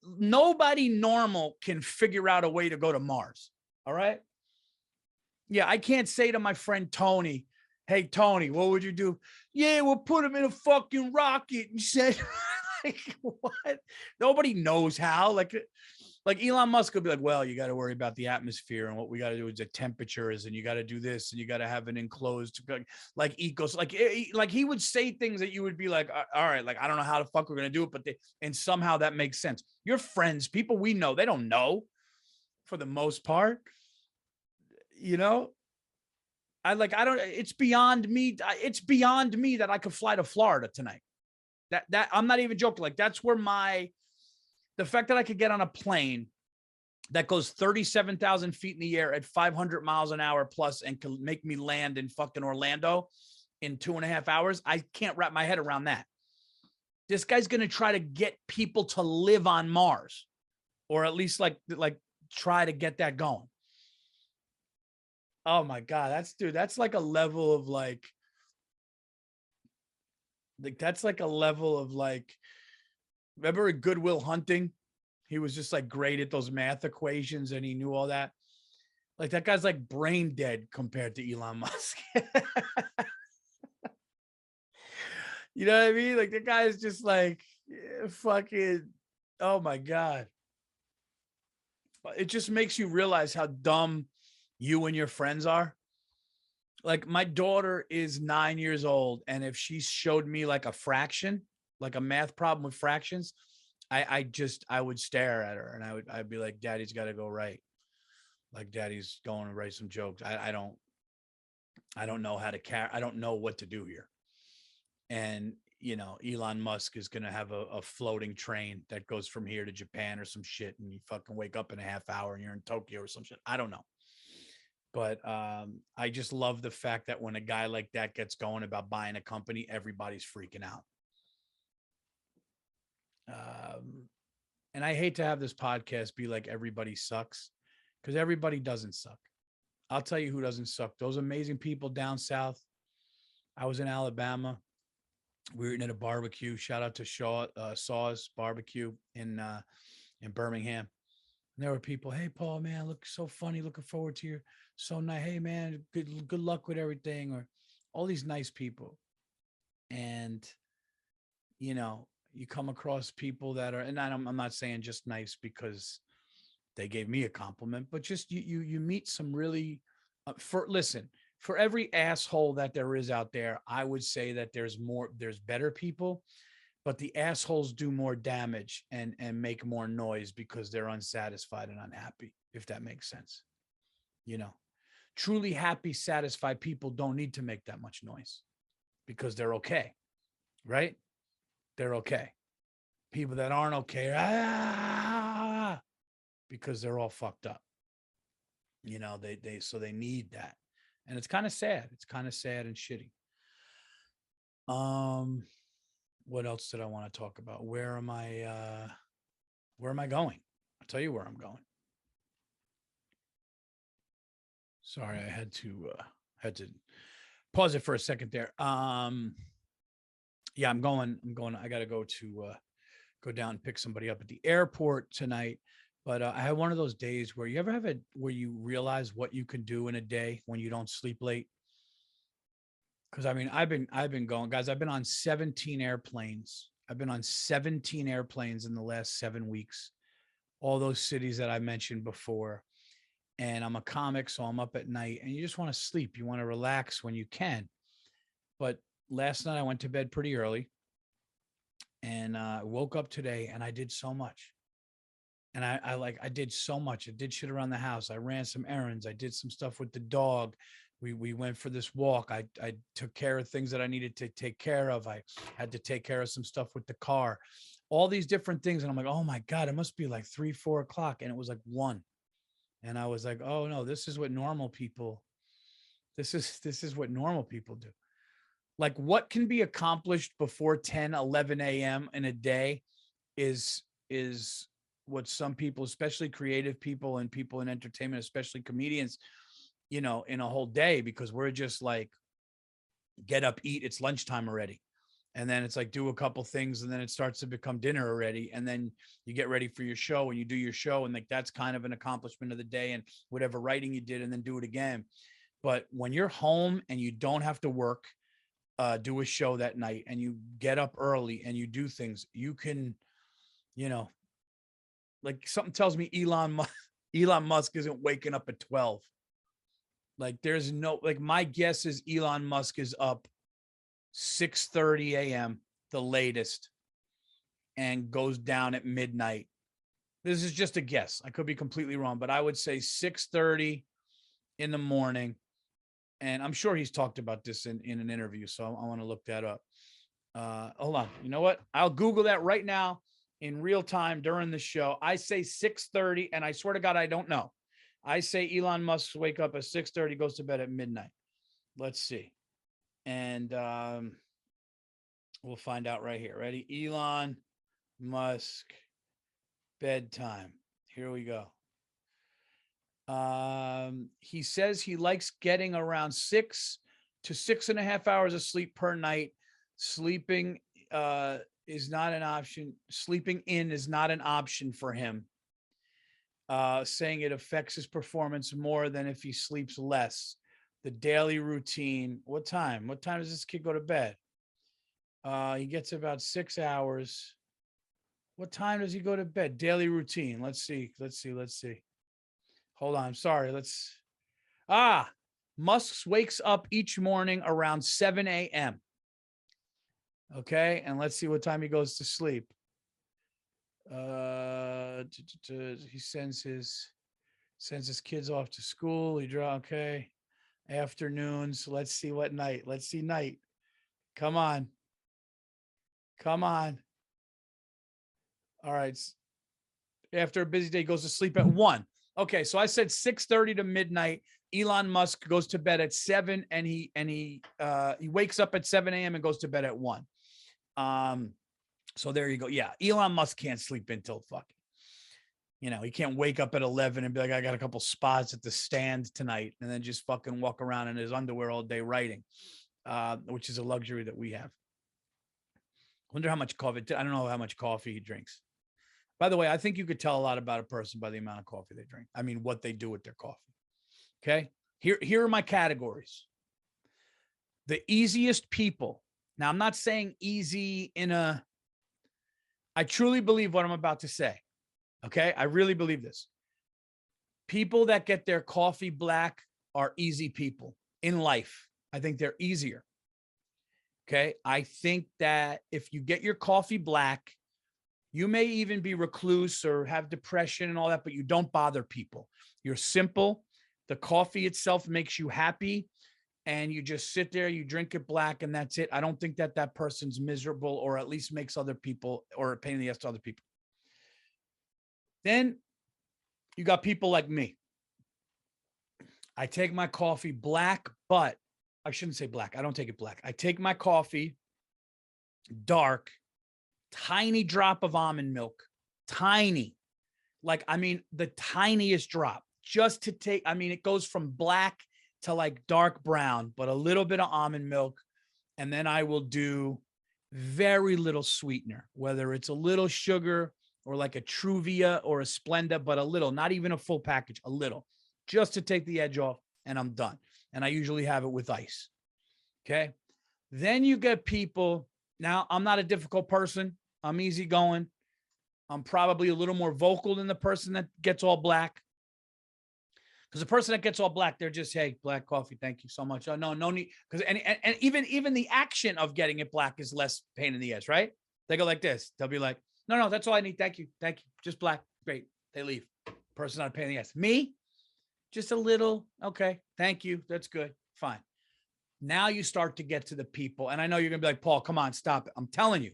Nobody normal can figure out a way to go to Mars. All right. Yeah. I can't say to my friend, Tony, hey, Tony, what would you do? Yeah, we'll put him in a fucking rocket. And said, like, what? Nobody knows how. Like Elon Musk would be like, well, you got to worry about the atmosphere, and what we got to do is the temperatures, and you got to do this, and you got to have an enclosed, like ecos, like he would say things that you would be like, all right, like, I don't know how the fuck we're going to do it, but and somehow that makes sense. Your friends, people we know, they don't know for the most part, it's beyond me. It's beyond me that I could fly to Florida tonight. That I'm not even joking. Like, that's where the fact that I could get on a plane that goes 37,000 feet in the air at 500 miles an hour plus and can make me land in fucking Orlando in 2.5 hours. I can't wrap my head around that. This guy's going to try to get people to live on Mars, or at least like try to get that going. Oh my God. That's like a level of that's like a level of remember in Good Will Hunting? He was just like great at those math equations and he knew all that. Like, that guy's like brain dead compared to Elon Musk. You know what I mean? Like, the guy is just like fucking, oh my God. It just makes you realize how dumb you and your friends are. Like, my daughter is 9 years old, and if she showed me like a fraction, like a math problem with fractions, I would stare at her and I'd be like, Daddy's got to go right. Like, Daddy's going to write some jokes. I don't know how to I don't know what to do here. And Elon Musk is going to have a floating train that goes from here to Japan or some shit. And you fucking wake up in a half hour and you're in Tokyo or some shit. I don't know. But I just love the fact that when a guy like that gets going about buying a company, everybody's freaking out. And I hate to have this podcast be like everybody sucks, because everybody doesn't suck. I'll tell you who doesn't suck. Those amazing people down south. I was in Alabama. We were eating at a barbecue. Shout out to Saw's Barbecue in Birmingham. And there were people, hey, Paul, man, look so funny. Looking forward to your so nice. Hey, man, good luck with everything. Or all these nice people. And, you come across people that are, and I'm not saying just nice because they gave me a compliment, but just you meet some really, for every asshole that there is out there, I would say that there's better people, but the assholes do more damage and make more noise because they're unsatisfied and unhappy, if that makes sense. Truly happy, satisfied people don't need to make that much noise because they're okay, right? They're okay. People that aren't okay, because they're all fucked up. So they need that. And it's kind of sad. It's kind of sad and shitty. What else did I want to talk about? Where am I going? I'll tell you where I'm going. Sorry, I had to pause it for a second there. Yeah, I'm going. I got to go down and pick somebody up at the airport tonight. But I had one of those days where you ever have where you realize what you can do in a day when you don't sleep late. Because I mean, I've been going, guys. I've been on 17 airplanes. I've been on 17 airplanes in the last 7 weeks. All those cities that I mentioned before. And I'm a comic, so I'm up at night, and you just want to sleep. You want to relax when you can. But last night I went to bed pretty early, and woke up today, and I did so much. And I did so much. I did shit around the house. I ran some errands. I did some stuff with the dog. We went for this walk. I took care of things that I needed to take care of. I had to take care of some stuff with the car, all these different things. And I'm like, oh my God, it must be like 3, 4 o'clock. And it was like 1. And I was like, oh no, this is what normal people do. Like, what can be accomplished before 10, 11 a.m. in a day is what some people, especially creative people and people in entertainment, especially comedians, in a whole day, because we're just like, get up, eat, it's lunchtime already. And then it's like, do a couple things, and then it starts to become dinner already. And then you get ready for your show, and you do your show. And like, that's kind of an accomplishment of the day and whatever writing you did, and then do it again. But when you're home and you don't have to work, do a show that night, and you get up early and you do things, you can, like, something tells me Elon Musk isn't waking up at 12. Like, there's no, like, my guess is Elon Musk is up 6:30 a.m. the latest, and goes down at midnight. This is just a guess. I could be completely wrong, but I would say 6:30 in the morning. And I'm sure he's talked about this in an interview, so I want to look that up. Hold on. You know what? I'll Google that right now in real time during the show. I say 6:30, and I swear to God, I don't know. I say Elon Musk wake up at 6:30, goes to bed at midnight. Let's see. And we'll find out right here. Ready? Elon Musk bedtime. Here we go. He says he likes getting around 6 to 6.5 hours of sleep per night. Sleeping is not an option. Sleeping in is not an option for him. Saying it affects his performance more than if he sleeps less. The daily routine. What time? What time does this kid go to bed? He gets about 6 hours. What time does he go to bed? Daily routine. Let's see. Hold on. Sorry. Musk wakes up each morning around 7 a.m. Okay. And let's see what time he goes to sleep. He sends his kids off to school. Okay. Afternoons. Let's see what night. Let's see night. Come on. Come on. All right. After a busy day, goes to sleep at 1. Okay, so I said 6:30 to midnight. Elon Musk goes to bed at 7, and he wakes up at 7 a.m. and goes to bed at 1. So there you go. Yeah, Elon Musk can't sleep until fucking, he can't wake up at 11 and be like, I got a couple spots at the stand tonight, and then just fucking walk around in his underwear all day writing, which is a luxury that we have. Wonder how much coffee. I don't know how much coffee he drinks. By the way, I think you could tell a lot about a person by the amount of coffee they drink. I mean, what they do with their coffee. Okay. Here are my categories. The easiest people. Now, I'm not saying easy I truly believe what I'm about to say. Okay. I really believe this. People that get their coffee black are easy people in life. I think they're easier. Okay. I think that if you get your coffee black, you may even be recluse or have depression and all that, but you don't bother people. You're simple. The coffee itself makes you happy, and you just sit there, you drink it black, and that's it. I don't think that person's miserable, or at least makes other people, or a pain in the ass to other people. Then you got people like me. I take my coffee black, but I shouldn't say black. I don't take it black. I take my coffee dark, tiny drop of almond milk, tiny, like, I mean, the tiniest drop, just to take, I mean, it goes from black to like dark brown, but a little bit of almond milk. And then I will do very little sweetener, whether it's a little sugar or like a Truvia or a Splenda, but a little, not even a full package, a little, just to take the edge off, and I'm done. And I usually have it with ice. Okay. Then you get people. Now, I'm not a difficult person. I'm easygoing. I'm probably a little more vocal than the person that gets all black. Because the person that gets all black, they're just, hey, black coffee, thank you so much. Oh, no need. Because and even the action of getting it black is less pain in the ass, right? They go like this. They'll be like, no, that's all I need. Thank you. Just black. Great. They leave. Person not a pain in the ass. Me, just a little. Okay. Thank you. That's good. Fine. Now you start to get to the people. And I know you're going to be like, Paul, come on, stop it. I'm telling you.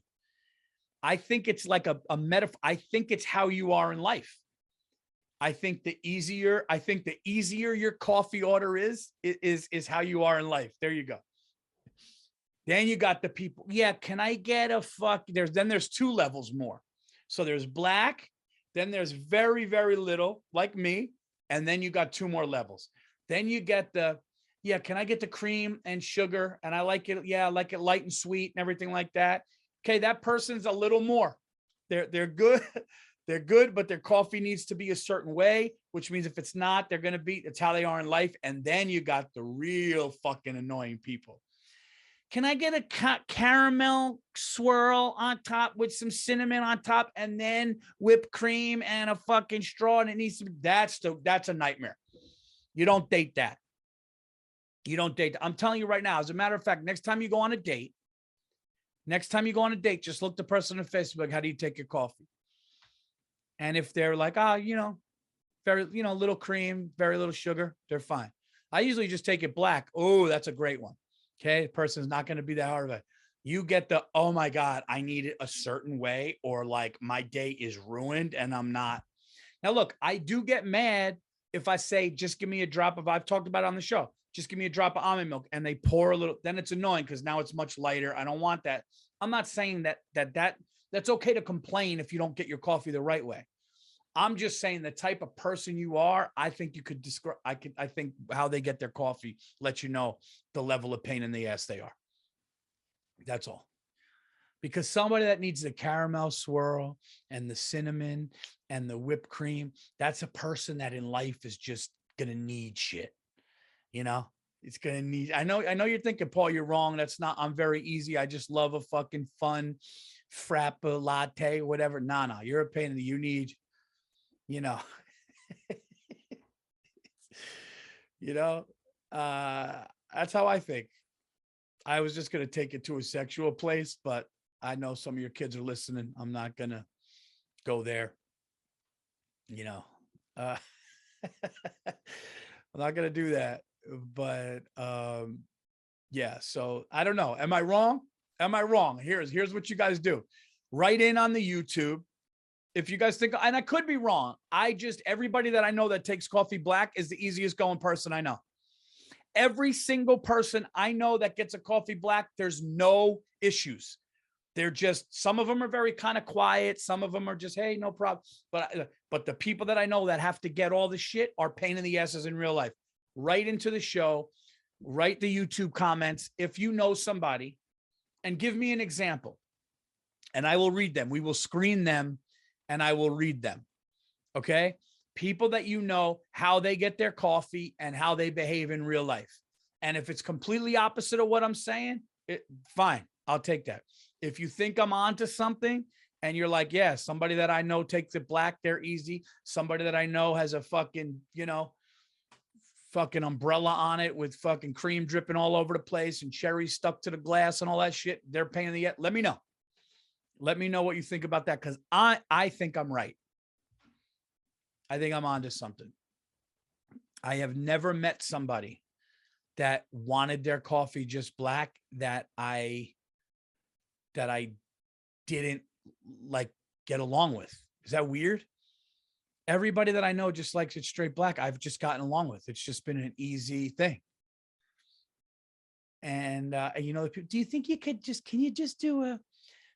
I think it's like a metaphor. I think it's how you are in life. I think the easier your coffee order is how you are in life. There you go. Then you got the people. Yeah. Can I get there's 2 levels more. So there's black, then there's very, very little, like me. And then you got 2 more levels. Then you get can I get the cream and sugar? And I like it. Yeah. I like it light and sweet and everything like that. Okay. That person's a little more. They're good. They're good, but their coffee needs to be a certain way, which means if it's not, it's how they are in life. And then you got the real fucking annoying people. Can I get a caramel swirl on top with some cinnamon on top, and then whipped cream and a fucking straw? And it needs to be, that's a nightmare. You don't date that. You don't date that. I'm telling you right now, as a matter of fact, next time you go on a date, just look the person in the face, like, how do you take your coffee? And if they're like, very, little cream, very little sugar, they're fine. I usually just take it black. Oh, that's a great one. Okay. The person's not going to be that hard of it. You get the, oh my God, I need it a certain way, or like my day is ruined and I'm not. Now, look, I do get mad if I say, just give me a drop of, I've talked about it on the show, just give me a drop of almond milk, and they pour a little, then it's annoying because now it's much lighter. I don't want that. I'm not saying that's okay to complain if you don't get your coffee the right way. I'm just saying the type of person you are, I think you could describe, I think how they get their coffee lets you know the level of pain in the ass they are. That's all. Because somebody that needs the caramel swirl and the cinnamon and the whipped cream, that's a person that in life is just going to need shit. It's going to need, I know you're thinking, Paul, you're wrong. I'm very easy. I just love a fucking fun frappa latte, whatever. No, you're a pain in the, you need, that's how I think. I was just going to take it to a sexual place, but I know some of your kids are listening. I'm not going to go there. I'm not going to do that, but yeah. So I don't know. Am I wrong? Am I wrong? Here's what you guys do. Write in on the YouTube. If you guys think, and I could be wrong, everybody that I know that takes coffee black is the easiest going person I know. Every single person I know that gets a coffee black, there's no issues. They're just, some of them are very kind of quiet. Some of them are just, hey, no problem. But the people that I know that have to get all the shit are pain in the asses in real life. Write into the show, write the YouTube comments if you know somebody, and give me an example. And I will read them. We will screen them and I will read them. Okay? People that you know, how they get their coffee and how they behave in real life. And if it's completely opposite of what I'm saying, fine, I'll take that. If you think I'm onto something and you're like, yeah, somebody that I know takes it black, they're easy. Somebody that I know has a fucking, fucking umbrella on it with fucking cream dripping all over the place and cherries stuck to the glass and all that shit, they're pain in the, let me know. Let me know what you think about that, because I think I'm right. I think I'm onto something. I have never met somebody that wanted their coffee just black that I didn't like get along with. Is that weird? Everybody that I know just likes it straight black. I've just gotten along with. It's just been an easy thing. And do you think you could can you just do a,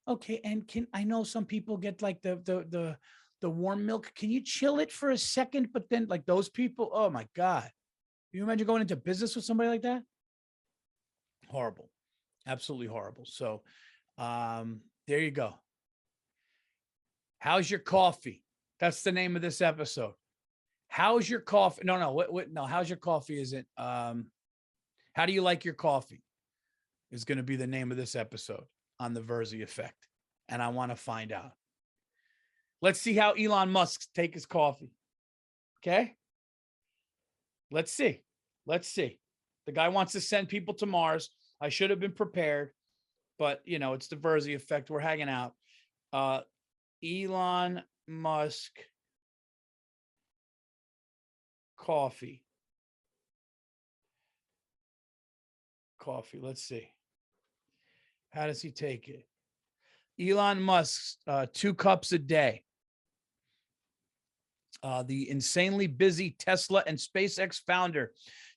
okay, and I know some people get like the warm milk. Can you chill it for a second? But then like those people, oh my God. Can you imagine going into business with somebody like that? Horrible. Absolutely horrible. So there you go. How's your coffee? That's the name of this episode. How's your coffee? No. How's your coffee? Isn't how do you like your coffee? Is going to be the name of this episode on the Virzi effect. And I want to find out. Let's see how Elon Musk take his coffee. Okay. Let's see. The guy wants to send people to Mars. I should have been prepared, but it's the Virzi effect. We're hanging out. Elon Musk coffee. Let's see. How does he take it? Elon Musk's 2 cups a day. The insanely busy Tesla and SpaceX founder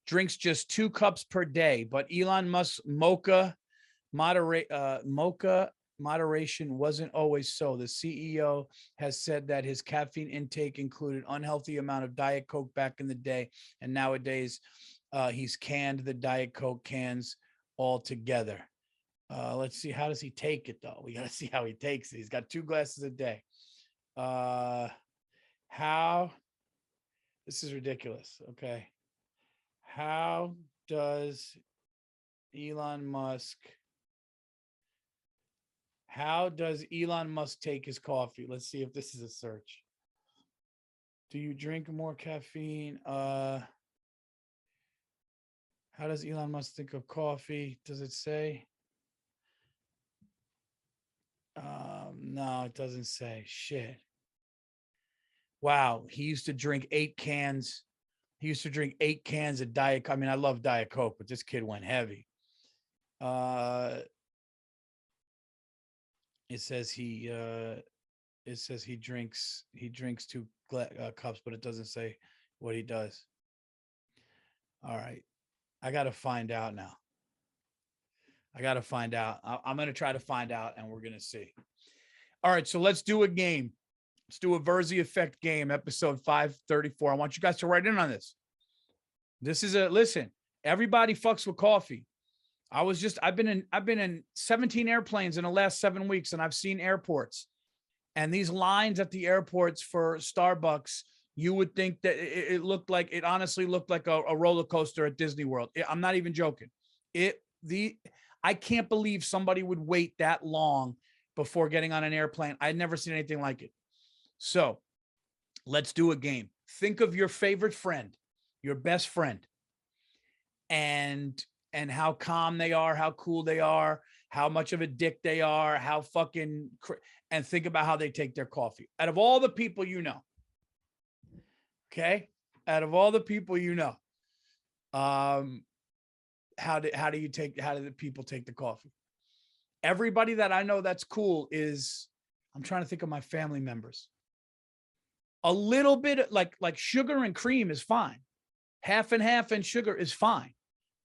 drinks just 2 cups per day, but Elon Musk's mocha moderation wasn't always so. The CEO has said that his caffeine intake included unhealthy amount of Diet Coke back in the day, and nowadays he's canned the Diet Coke cans altogether. Let's see, how does he take it though? We got to see how he takes it. He's got 2 glasses a day. How? This is ridiculous. Okay. How does Elon Musk take his coffee? Let's see if this is a search. Do you drink more caffeine? How does Elon Musk think of coffee? Does it say? No, it doesn't say. Shit. Wow. He used to drink 8 cans. He used to drink 8 cans of Diet Coke. I mean, I love Diet Coke, but this kid went heavy. It says he drinks 2 cups, but it doesn't say what he does. All right. I got to find out now. I'm going to try to find out and we're going to see. All right. So let's do a game. Let's do a Virzi effect game, episode 534. I want you guys to write in on this. Listen, everybody fucks with coffee. I've been in 17 airplanes in the last 7 weeks, and I've seen airports, and these lines at the airports for Starbucks, you would think that it honestly looked like a roller coaster at Disney World. I'm not even joking. I can't believe somebody would wait that long before getting on an airplane. I'd never seen anything like it. So let's do a game. Think of your favorite friend, your best friend, and how calm they are, how cool they are, how much of a dick they are, and think about how they take their coffee. Out of all the people you know, okay? Out of all the people you know, how do the people take the coffee? Everybody that I know that's cool is, I'm trying to think of my family members. A little bit like sugar and cream is fine. Half and half and sugar is fine.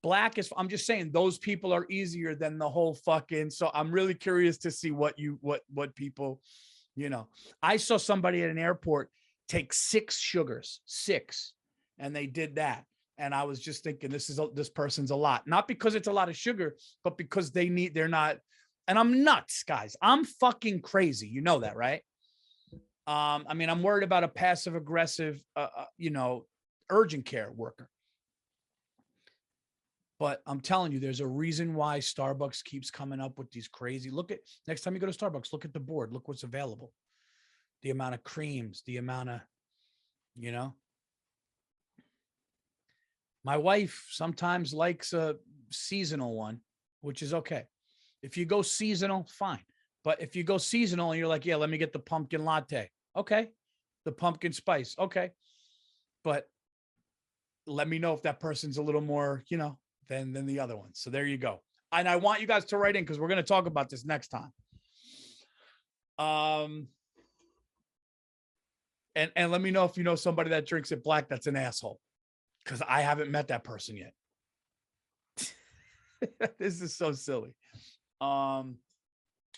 Black is, I'm just saying those people are easier than the whole fucking. So I'm really curious to see what people, I saw somebody at an airport take 6 sugars, 6, and they did that. And I was just thinking, this person's a lot, not because it's a lot of sugar, but because they're not, and I'm nuts, guys. I'm fucking crazy. You know that, right? I mean, I'm worried about a passive aggressive, urgent care worker. But I'm telling you, there's a reason why Starbucks keeps coming up with these crazy. Next time you go to Starbucks, look at the board. Look what's available. The amount of creams, the amount of, My wife sometimes likes a seasonal one, which is okay. If you go seasonal, fine. But if you go seasonal and you're like, yeah, let me get the pumpkin latte. Okay. The pumpkin spice. Okay. But let me know if that person's a little more, than the other one. So there you go. And I want you guys to write in because we're going to talk about this next time. And let me know if you know somebody that drinks it black that's an asshole, because I haven't met that person yet. This is so silly.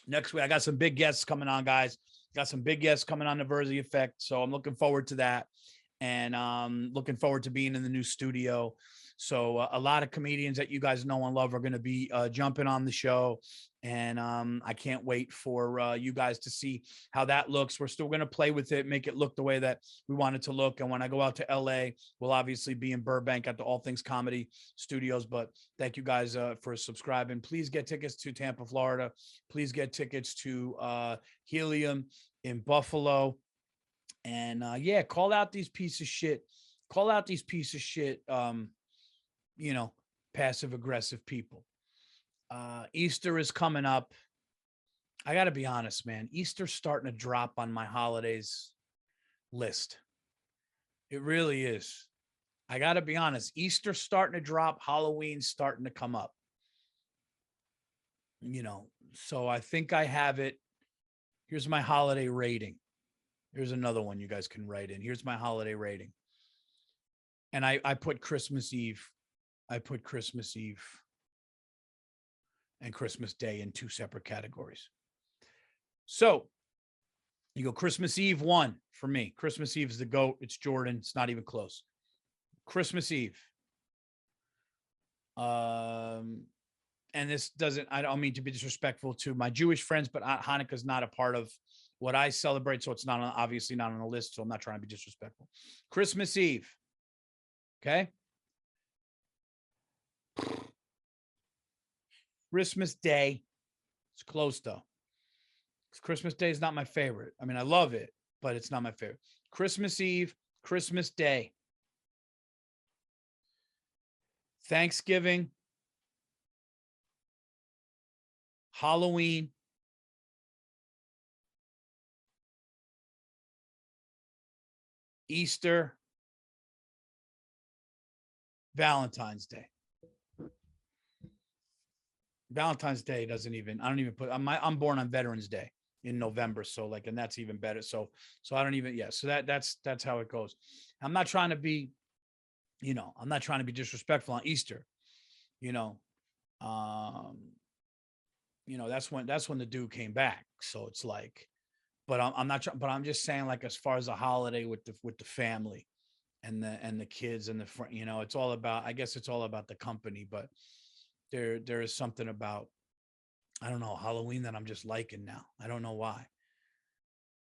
Next week, I got some big guests coming on, guys. Got some big guests coming on the Virzi Effect. So I'm looking forward to that. And looking forward to being in the new studio. So a lot of comedians that you guys know and love are going to be jumping on the show. And I can't wait for you guys to see how that looks. We're still going to play with it, make it look the way that we want it to look. And when I go out to LA, we'll obviously be in Burbank at the All Things Comedy Studios. But thank you guys for subscribing. Please get tickets to Tampa, Florida. Please get tickets to Helium in Buffalo. And yeah, call out these pieces of shit. Call out these pieces of shit, passive aggressive people. Easter is coming up. I got to be honest, man. Easter's starting to drop on my holidays list. It really is. I got to be honest. Easter's starting to drop. Halloween's starting to come up. So I think I have it. Here's my holiday rating. Here's another one you guys can write in. Here's my holiday rating. And I put Christmas Eve. I put Christmas Eve and Christmas Day in 2 separate categories. So you go Christmas Eve 1 for me. Christmas Eve is the GOAT. It's Jordan. It's not even close. Christmas Eve. And this doesn't, I don't mean to be disrespectful to my Jewish friends, but Hanukkah is not a part of what I celebrate. So it's not obviously not on the list. So I'm not trying to be disrespectful. Christmas Eve. Okay. Christmas Day. It's close though. Christmas Day is not my favorite. I mean, I love it, but it's not my favorite. Christmas Eve, Christmas Day. Thanksgiving. Halloween. Easter. Valentine's Day. Valentine's Day doesn't even, I don't even put, I'm born on Veterans Day in November. So like, and that's even better. So I don't even, yeah. So that's how it goes. I'm not trying to be, I'm not trying to be disrespectful on Easter, that's when the dude came back. So it's like, but I'm not, but I'm just saying, like, as far as a holiday with the family and the kids and the friend, it's all about, I guess it's all about the company, but there is something about, I don't know, Halloween that I'm just liking now. I don't know why.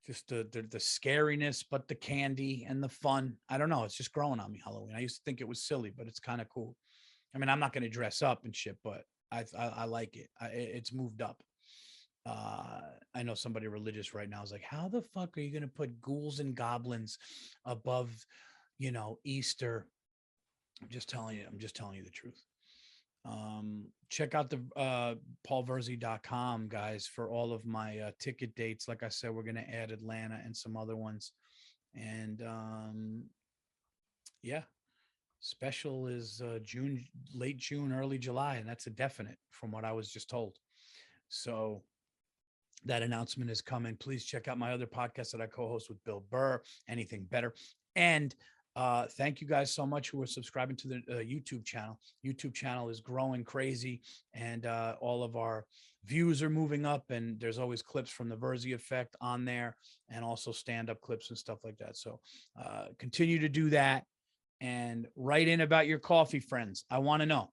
Just the scariness, but the candy and the fun. I don't know. It's just growing on me, Halloween. I used to think it was silly, but it's kind of cool. I mean, I'm not going to dress up and shit, but I like it. It's moved up. I know somebody religious right now is like, how the fuck are you going to put ghouls and goblins above, Easter? I'm just telling you the truth. Check out the paulvirzi.com, guys, for all of my ticket dates. Like I said, we're going to add Atlanta and some other ones. And yeah, special is late June, early July, and that's a definite from what I was just told. So that announcement is coming. Please check out my other podcast that I co-host with Bill Burr, Anything Better. And thank you guys so much who are subscribing to the YouTube channel. YouTube channel is growing crazy, and all of our views are moving up, and there's always clips from the Virzi effect on there, and also stand-up clips and stuff like that. So continue to do that, and write in about your coffee, friends. I want to know.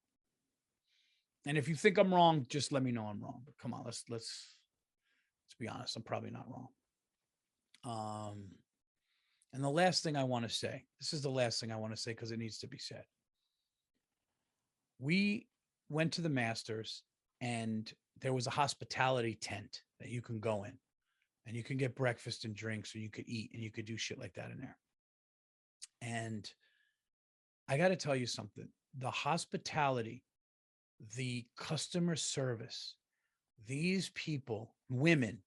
And if you think I'm wrong, just let me know I'm wrong. But come on, let's be honest. I'm probably not wrong. And the last thing I want to say, this is the last thing I want to say because it needs to be said. We went to the Masters, and there was a hospitality tent that you can go in, and you can get breakfast and drinks, or you could eat, and you could do shit like that in there. And I got to tell you something. The hospitality, the customer service, these people, women,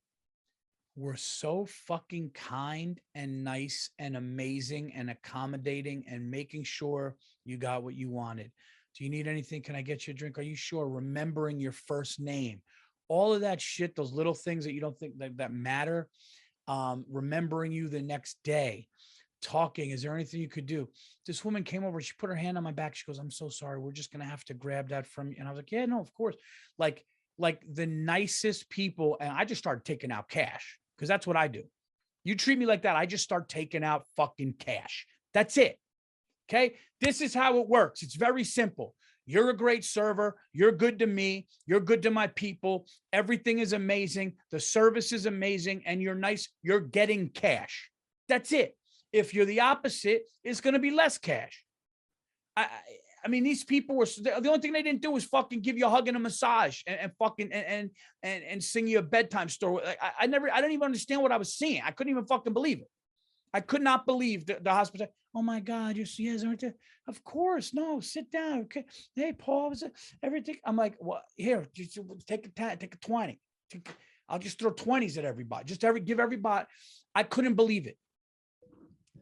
were so fucking kind and nice and amazing and accommodating and making sure you got what you wanted. Do you need anything? Can I get you a drink? Are you sure? Remembering your first name, all of that shit, those little things that you don't think that matter. Remembering you the next day, talking. Is there anything you could do? This woman came over. She put her hand on my back. She goes, "I'm so sorry. We're just going to have to grab that from you." And I was like, "Yeah, no, of course." Like the nicest people. And I just started taking out cash, because that's what I do. You treat me like that, I just start taking out fucking cash. That's it. Okay. This is how it works. It's very simple. You're a great server. You're good to me. You're good to my people. Everything is amazing. The service is amazing. And you're nice. You're getting cash. That's it. If you're the opposite, it's going to be less cash. I mean, these people were, the only thing they didn't do was fucking give you a hug and a massage and fucking and sing you a bedtime story. I don't even understand what I was seeing. I couldn't even fucking believe it. I could not believe the hospital. Oh my God, yes, aren't you? Of course, no, sit down. Okay. Hey, Paul, was it everything? I'm like, what? Here, just take a 20. I'll just throw 20s at everybody. Give everybody. I couldn't believe it.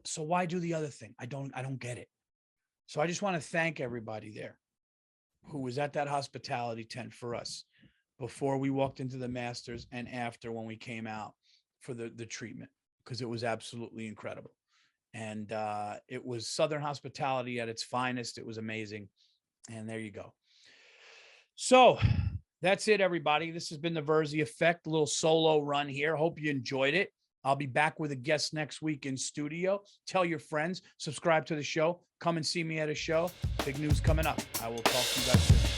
So why do the other thing? I don't get it. So I just want to thank everybody there who was at that hospitality tent for us before we walked into the Masters and after when we came out for the treatment, because it was absolutely incredible. And it was Southern hospitality at its finest. It was amazing. And there you go. So that's it, everybody. This has been the Virzi Effect, a little solo run here. Hope you enjoyed it. I'll be back with a guest next week in studio. Tell your friends, subscribe to the show, come and see me at a show. Big news coming up. I will talk to you guys soon.